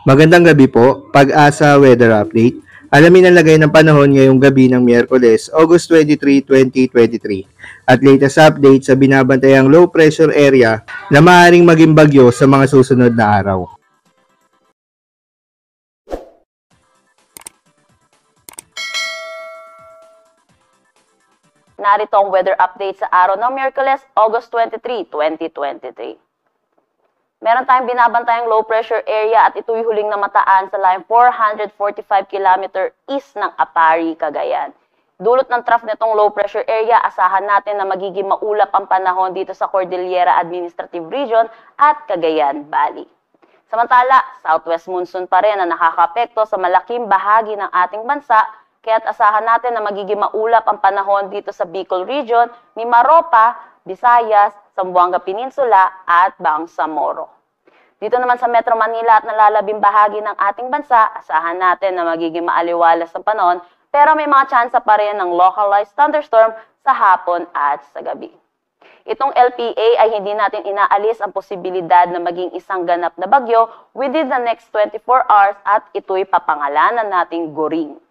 Magandang gabi po, Pag-asa Weather Update. Alamin ang lagay ng panahon ngayong gabi ng Miyerkules, August 23, 2023. At latest update sa binabantayang low pressure area na maaaring maging bagyo sa mga susunod na araw. Narito ang weather update sa araw ng Miyerkules, August 23, 2023. Meron tayong binabantayang low pressure area at ito'y huling namataan sa line 445 km east ng Apari, Cagayan. Dulot ng trough nitong low pressure area, asahan natin na magiging maulap ang panahon dito sa Cordillera Administrative Region at Cagayan Valley. Samantala, southwest monsoon pa rin na nakakapekto sa malaking bahagi ng ating bansa, kaya't asahan natin na magiging maulap ang panahon dito sa Bicol Region, Mimaropa, Visayas, Zamboanga Peninsula at Bangsamoro. Dito naman sa Metro Manila at nalalabing bahagi ng ating bansa, asahan natin na magiging maaliwalas ang panahon, pero may mga tsansa pa rin ng localized thunderstorm sa hapon at sa gabi. Itong LPA ay hindi natin inaalis ang posibilidad na maging isang ganap na bagyo within the next 24 hours at ito'y papangalanan nating Goring.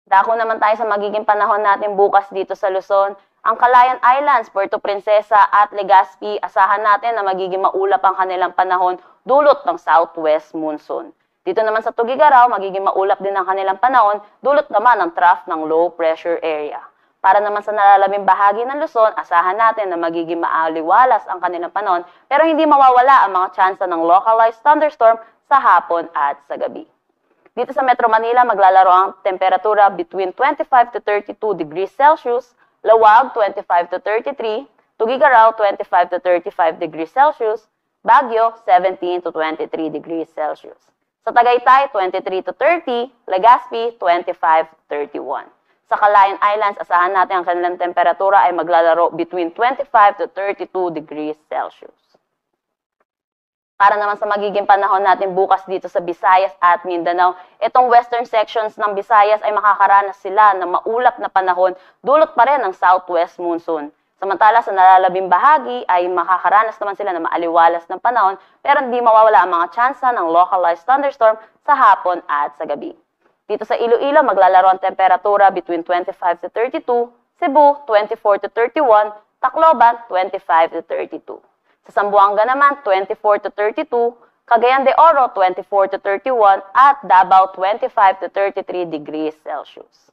Dako naman tayo sa magiging panahon natin bukas dito sa Luzon. Ang Calayan Islands, Puerto Princesa at Legazpi, asahan natin na magiging maulap ang kanilang panahon dulot ng southwest monsoon. Dito naman sa Tugigaraw, magiging maulap din ang kanilang panahon dulot naman ng trough ng low pressure area. Para naman sa nalalabing bahagi ng Luzon, asahan natin na magiging maaliwalas ang kanilang panahon pero hindi mawawala ang mga tsansa ng localized thunderstorm sa hapon at sa gabi. Dito sa Metro Manila, maglalaro ang temperatura between 25 to 32 degrees Celsius, Lawag 25 to 33, Tugigaraw 25 to 35 degrees Celsius, Baguio 17 to 23 degrees Celsius. Sa Tagaytay, 23 to 30, Legazpi 25 to 31. Sa Calayan Islands, asahan natin ang kanilang temperatura ay maglalaro between 25 to 32 degrees Celsius. Para naman sa magiging panahon natin bukas dito sa Visayas at Mindanao, itong western sections ng Visayas ay makakaranas sila ng maulap na panahon dulot pa rin ng southwest monsoon. Samantala sa nalalabing bahagi ay makakaranas naman sila ng maaliwalas ng panahon pero hindi mawawala ang mga tsansa ng localized thunderstorm sa hapon at sa gabi. Dito sa Iloilo, maglalaro ang temperatura between 25 to 32, Cebu 24 to 31, Tacloban 25 to 32. Sa Zamboanga naman, 24 to 32, Cagayan de Oro, 24 to 31, at Davao, 25 to 33 degrees Celsius.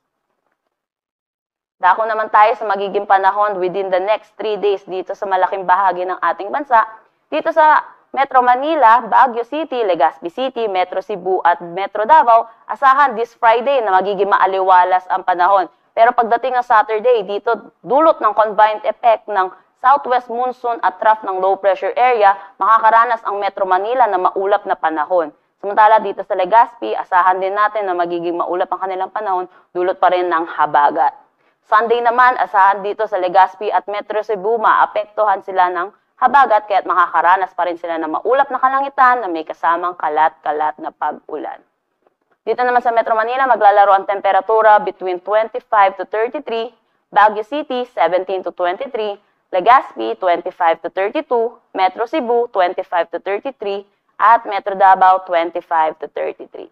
Dako naman tayo sa magiging panahon within the next 3 days dito sa malaking bahagi ng ating bansa. Dito sa Metro Manila, Baguio City, Legazpi City, Metro Cebu at Metro Davao, asahan this Friday na magiging maaliwalas ang panahon. Pero pagdating ng Saturday, dito dulot ng combined effect ng southwest monsoon at trough ng low pressure area, makakaranas ang Metro Manila na maulap na panahon. Samantala dito sa Legazpi, asahan din natin na magiging maulap ang kanilang panahon, dulot pa rin ng habagat. Sunday naman, asahan dito sa Legazpi at Metro Cebu, maapektuhan sila ng habagat, kaya't makakaranas pa rin sila ng maulap na kalangitan na may kasamang kalat-kalat na pag-ulan. Dito naman sa Metro Manila, maglalaro ang temperatura between 25 to 33, Baguio City 17 to 23, Legazpi 25 to 32, Metro Cebu 25 to 33, at Metro Davao 25 to 33.